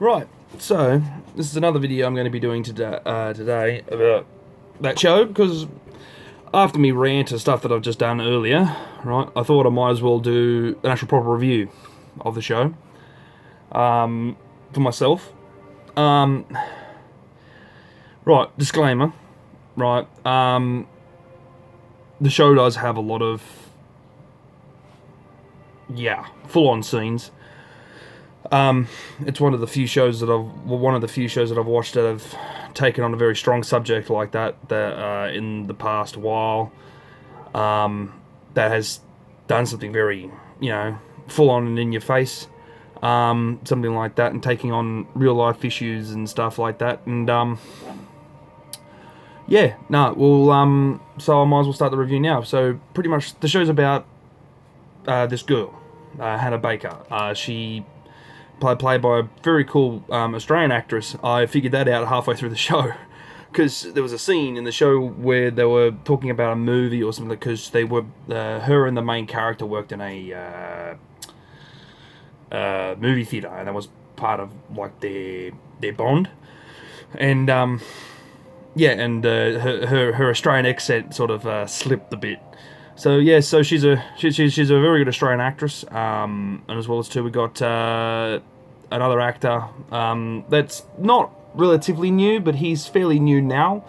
Right, so this is another video I'm going to be doing today about that show, because after me rant and stuff that I've just done earlier, right, I thought I might as well do an actual proper review of the show for myself. Right, disclaimer, right, the show does have a lot of, full-on scenes. It's one of the few shows that I've watched that have taken on a very strong subject like that in the past while. That has done something very, full on and in your face. Something like that, and taking on real life issues and stuff like that. And so I might as well start the review now. So pretty much the show's about this girl, Hannah Baker. She played by a very cool Australian actress. I figured that out halfway through the show, because there was a scene in the show where they were talking about a movie or something, because they were her and the main character worked in a movie theater, and that was part of like their bond. And her Australian accent sort of slipped a bit. So yeah, so she's a very good Australian actress, and as well as too, we got another actor that's not relatively new, but he's fairly new now.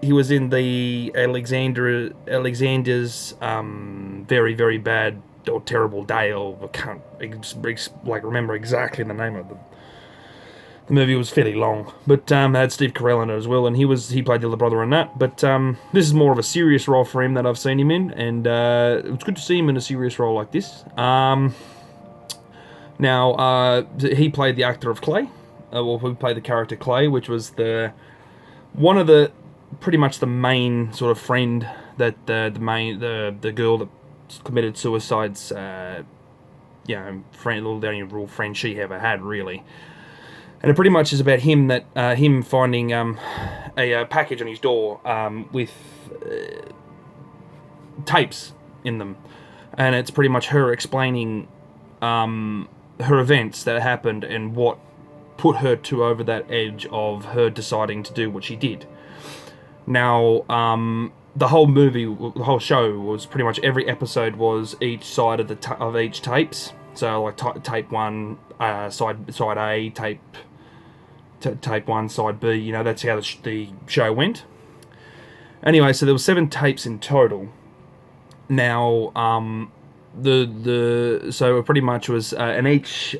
He was in the Alexander's very, very bad or terrible day, or I can't remember exactly the name of them. The movie was fairly long, but had Steve Carell in it as well, and he played the other brother in that. But this is more of a serious role for him that I've seen him in, and it was good to see him in a serious role like this. He played the actor of Clay, he played the character Clay, which was one of the pretty much the main sort of friend that the girl that committed suicide's friend, the only real friend she ever had, really. And it pretty much is about him him finding a package on his door with tapes in them, and it's pretty much her explaining her events that happened and what put her over that edge of her deciding to do what she did. Now, the whole show was pretty much every episode was each side of each tapes. So like tape one, side A, tape 1, side B. That's how the show went. Anyway, so there were 7 tapes in total. Now, so it pretty much was, and each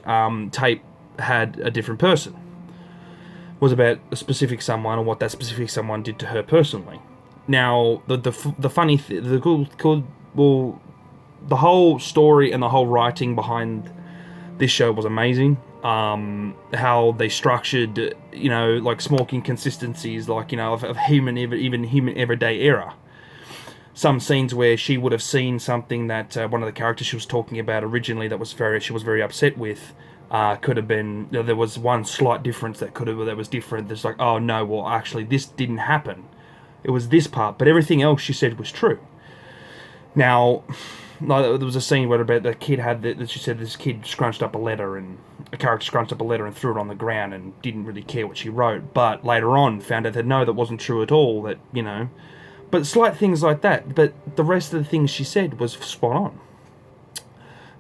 tape had a different person. It was about a specific someone and what that specific someone did to her personally. Now, the whole story and the whole writing behind this show was amazing. How they structured, like small inconsistencies, like, of human everyday error. Some scenes where she would have seen something that one of the characters she was talking about originally that she was very upset with, could have been, there was one slight difference that was different. There's like, oh no, well actually this didn't happen. It was this part, but everything else she said was true. Now, there was a scene where about the kid that she said this kid scrunched up a letter, and a character scrunched up a letter and threw it on the ground and didn't really care what she wrote, but later on found out that no, that wasn't true at all, but slight things like that, but the rest of the things she said was spot on.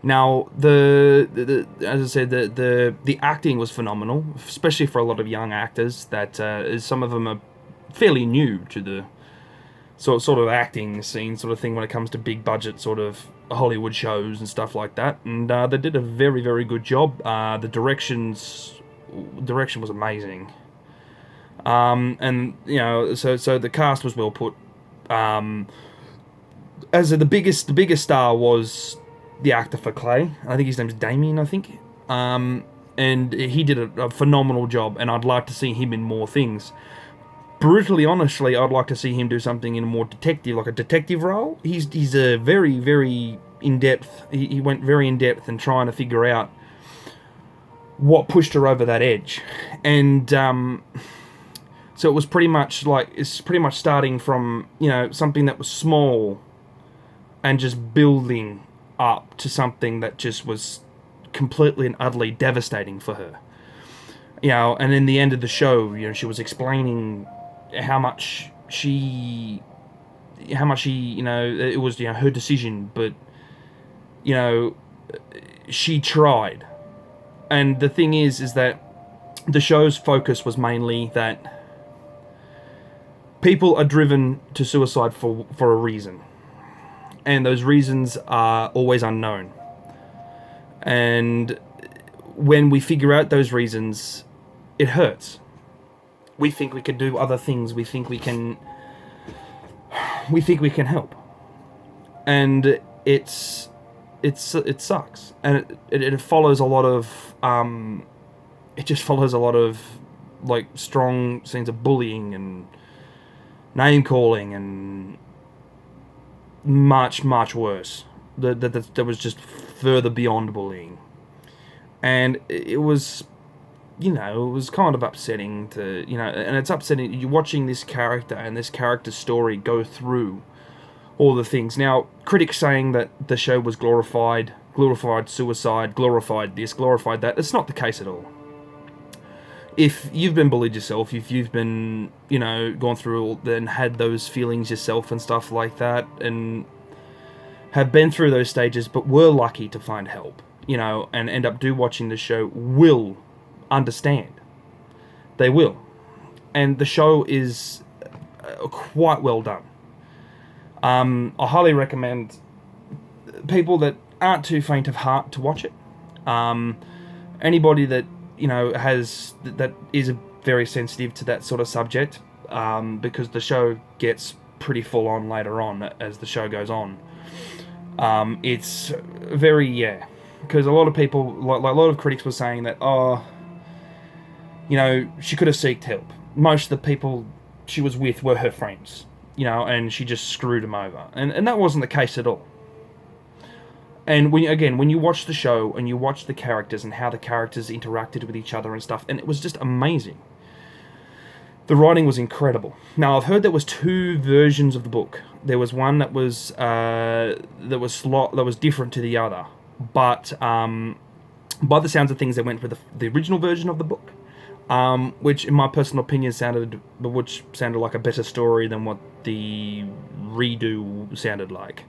Now, as I said, the acting was phenomenal, especially for a lot of young actors that some of them are fairly new to the sort of acting scene sort of thing when it comes to big budget sort of Hollywood shows and stuff like that. And they did a very, very good job. The direction was amazing. So the cast was well put. As the biggest star was the actor for Clay. I think his name's Damien, I think. And he did a phenomenal job, and I'd like to see him in more things. Brutally honestly, I'd like to see him do something in a more like a detective role. He's a very, very in-depth, he went very in-depth in trying to figure out what pushed her over that edge. And so it was pretty much starting from, something that was small and just building up to something that just was completely and utterly devastating for her. You know, and in the end of the show, you know, she was explaining how much she, you know, it was, you know, her decision, but, you know, she tried. And the thing is that the show's focus was mainly that people are driven to suicide for a reason, and those reasons are always unknown. And when we figure out those reasons, it hurts. We think we can do other things. We think we can help, and it sucks, and it follows a lot of it just follows a lot of like strong scenes of bullying and name calling and much worse. That was just further beyond bullying, and it was, you know, it was kind of upsetting to, you know, and it's upsetting. You're watching this character and this character's story go through all the things. Now, critics saying that the show was glorified suicide, glorified this, glorified that. It's not the case at all. If you've been bullied yourself, if you've been, you know, gone through and had those feelings yourself and stuff like that, and have been through those stages, but were lucky to find help, you know, and end up watching the show, will understand. They will. And the show is quite well done. I highly recommend people that aren't too faint of heart to watch it. Anybody that, you know, that is very sensitive to that sort of subject, because the show gets pretty full on later on as the show goes on. It's very, because a lot of people, like a lot of critics were saying that, oh, you know, she could have sought help. Most of the people she was with were her friends, you know, and she just screwed them over. And that wasn't the case at all. And when you watch the show and you watch the characters and how the characters interacted with each other and stuff, and it was just amazing. The writing was incredible. Now, I've heard there was 2 versions of the book. There was one that was different to the other, but by the sounds of things, they went with the original version of the book, which, in my personal opinion, sounded like a better story than what the redo sounded like.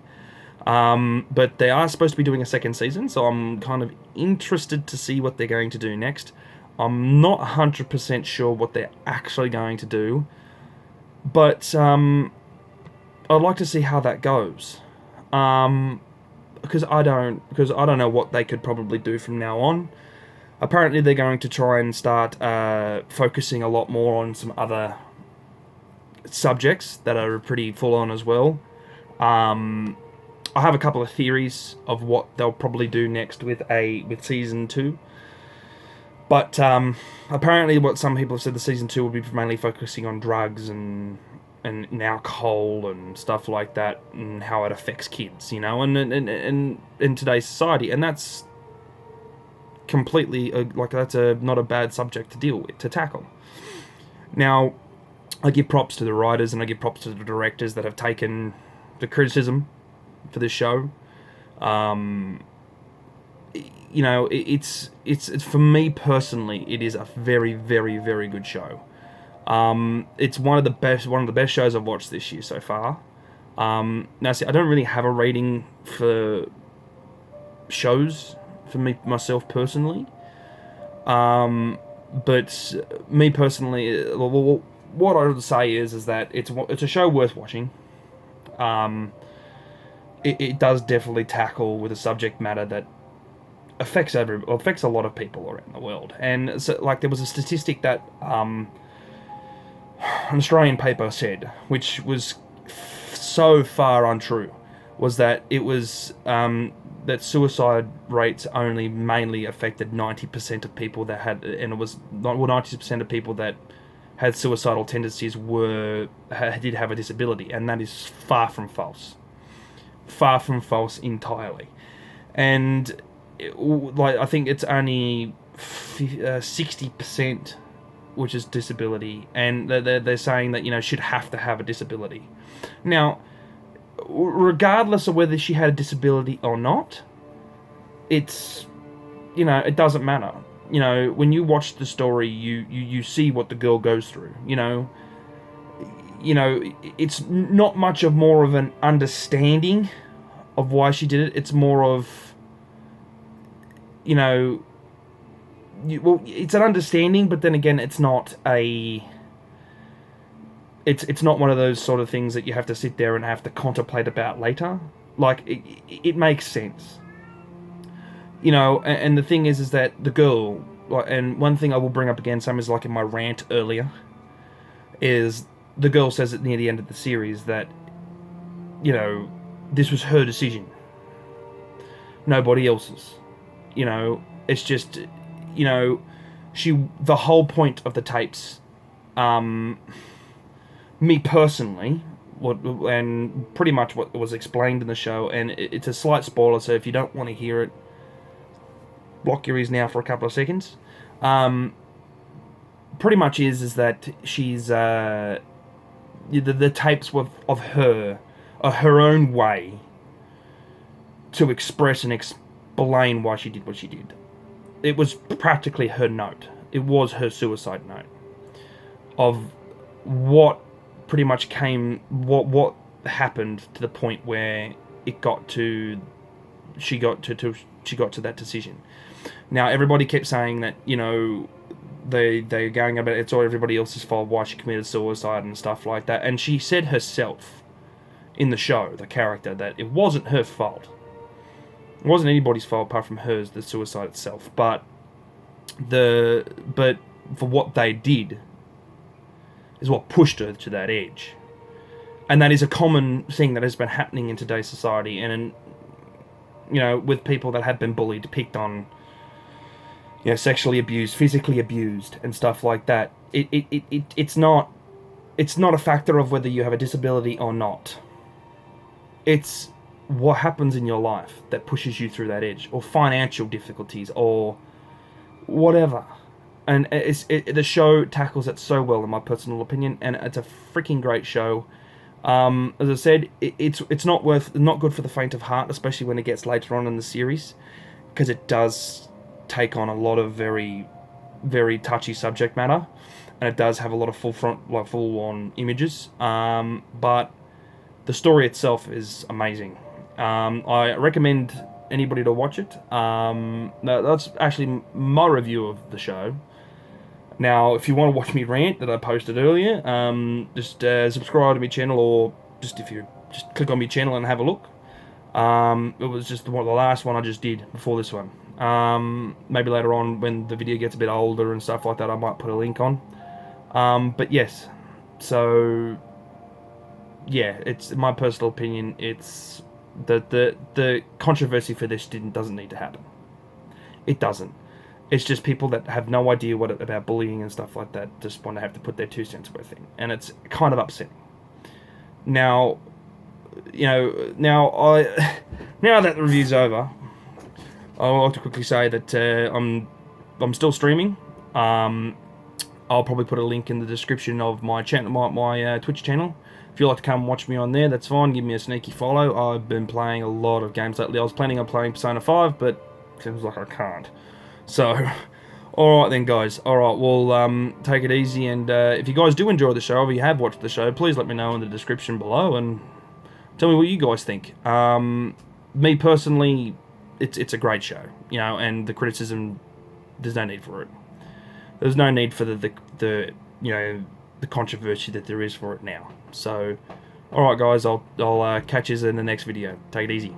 But they are supposed to be doing a second season, so I'm kind of interested to see what they're going to do next. I'm not 100% sure what they're actually going to do, but I'd like to see how that goes. Because I don't know what they could probably do from now on. Apparently, they're going to try and start focusing a lot more on some other subjects that are pretty full on as well. I have a couple of theories of what they'll probably do next with season 2. But apparently what some people have said, the season 2 will be mainly focusing on drugs and alcohol and stuff like that, and how it affects kids, you know, and in today's society. And that's completely, that's not a bad subject to deal with, to tackle. Now, I give props to the writers and I give props to the directors that have taken the criticism for this show. You know, it's for me personally, it is a very, very, very good show. It's one of the best shows I've watched this year so far. Now, see, I don't really have a rating for shows for myself personally. But me personally, what I would say is that it's a show worth watching. It does definitely tackle with a subject matter that affects a lot of people around the world. And so, like, there was a statistic that an Australian paper said, which was so far untrue, was that it was that suicide rates only mainly affected 90% of people that had, and it was 90% of people that had suicidal tendencies did have a disability, and that is far from false. Far from false entirely. And I think it's only 60%, which is disability, and they're saying that, you know, she'd have to have a disability. Now, regardless of whether she had a disability or not, it's, you know, it doesn't matter. you know, when you watch the story, you see what the girl goes through. You know, it's not much of more of an understanding of why she did it. It's more of, you know, well, it's an understanding, but then again, it's not a. It's not one of those sort of things that you have to sit there and have to contemplate about later. Like, it makes sense. You know, and the thing is that the girl, and one thing I will bring up again, same as like in my rant earlier, is the girl says at near the end of the series that, you know, this was her decision, nobody else's. You know, it's just, you know, the whole point of the tapes, me personally, and pretty much what was explained in the show, and it's a slight spoiler, so if you don't want to hear it, block your ears now for a couple of seconds. Pretty much is that she's the tapes of her are her own way to express and explain why she did what she did. It was practically her note. It was her suicide note of what pretty much what happened to the point where it got to she got to that decision. Now everybody kept saying that, you know, they're going about it's all everybody else's fault why she committed suicide and stuff like that, and she said herself in the show, the character, that it wasn't her fault. It wasn't anybody's fault apart from hers, the suicide itself, but for what they did is what pushed her to that edge. And that is a common thing that has been happening in today's society, and you know, with people that have been bullied, picked on, you know, sexually abused, physically abused, and stuff like that. It's not a factor of whether you have a disability or not. It's what happens in your life that pushes you through that edge, or financial difficulties, or whatever. And the show tackles it so well, in my personal opinion, and it's a freaking great show. As I said, it's not good for the faint of heart, especially when it gets later on in the series, because it does take on a lot of very, very touchy subject matter, and it does have a lot of full-on images. But the story itself is amazing. I recommend anybody to watch it. That's actually my review of the show. Now, if you want to watch me rant that I posted earlier, just subscribe to my channel, or if you just click on my channel and have a look. It was just the last one I just did before this one. Maybe later on when the video gets a bit older and stuff like that, I might put a link on. But yes, so yeah, it's my personal opinion. It's the controversy for this doesn't need to happen. It doesn't. It's just people that have no idea about bullying and stuff like that just want to have to put their 2 cents worth in, and it's kind of upsetting. Now, you know, now that the review's over, I would like to quickly say that I'm still streaming. I'll probably put a link in the description of my channel, my Twitch channel. If you'd like to come and watch me on there, that's fine. Give me a sneaky follow. I've been playing a lot of games lately. I was planning on playing Persona 5, but it seems like I can't. So, alright then, guys. Alright, well, take it easy, and if you guys do enjoy the show, or you have watched the show, please let me know in the description below, and tell me what you guys think. Me, personally, it's a great show, you know, and the criticism, there's no need for it. There's no need for the you know, the controversy that there is for it now. So, alright guys, I'll catch you in the next video. Take it easy.